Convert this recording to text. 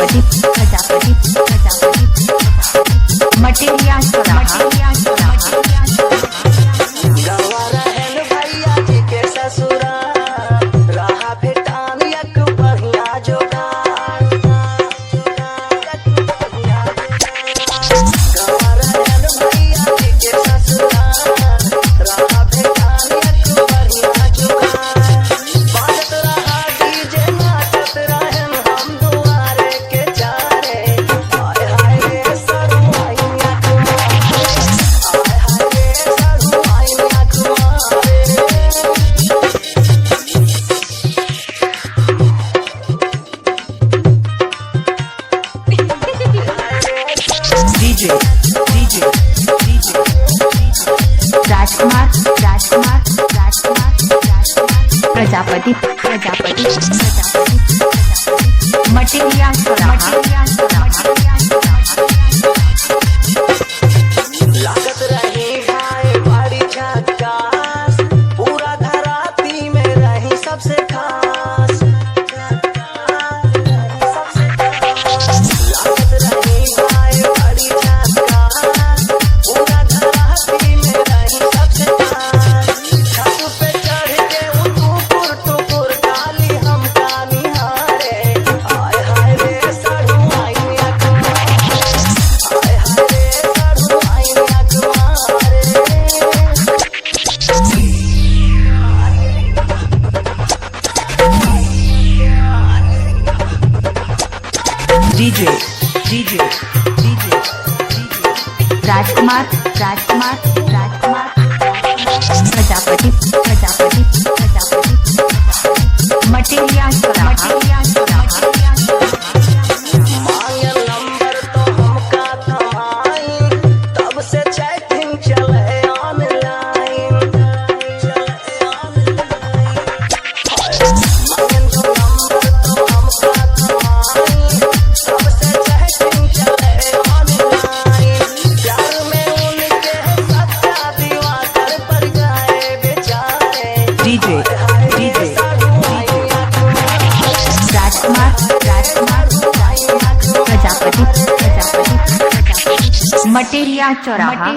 Prajapati materia चौराहा राजकुमार Prajapati materia चौराहा लागत रही भाई बड़ी झकास, पूरा धराती में रही सबसे खास। लागत रही भाई बड़ी झकास, पूरा धराती में रही सबसे खास। छत पे चढ़ के टुकुर टुकुर डाली हम निहारे, आय हाय रे सरू आईनिया कुमारे, आय हाय रे सरू आईनिया कुमारे। डीजे राजकुमार प्रजापति मटेरिया चौराहा मांगल नंबर तो हमका थमाई, तब से चैटिंग चले ऑनलाइन। मांगल नंबर तो हमका थमाई, तब से चैटिंग चले ऑनलाइन। प्यार में उनके सच्चा दीवार पर गए बेचारे। डीजे राजकुमार प्रजापति मटेरिया चौराहा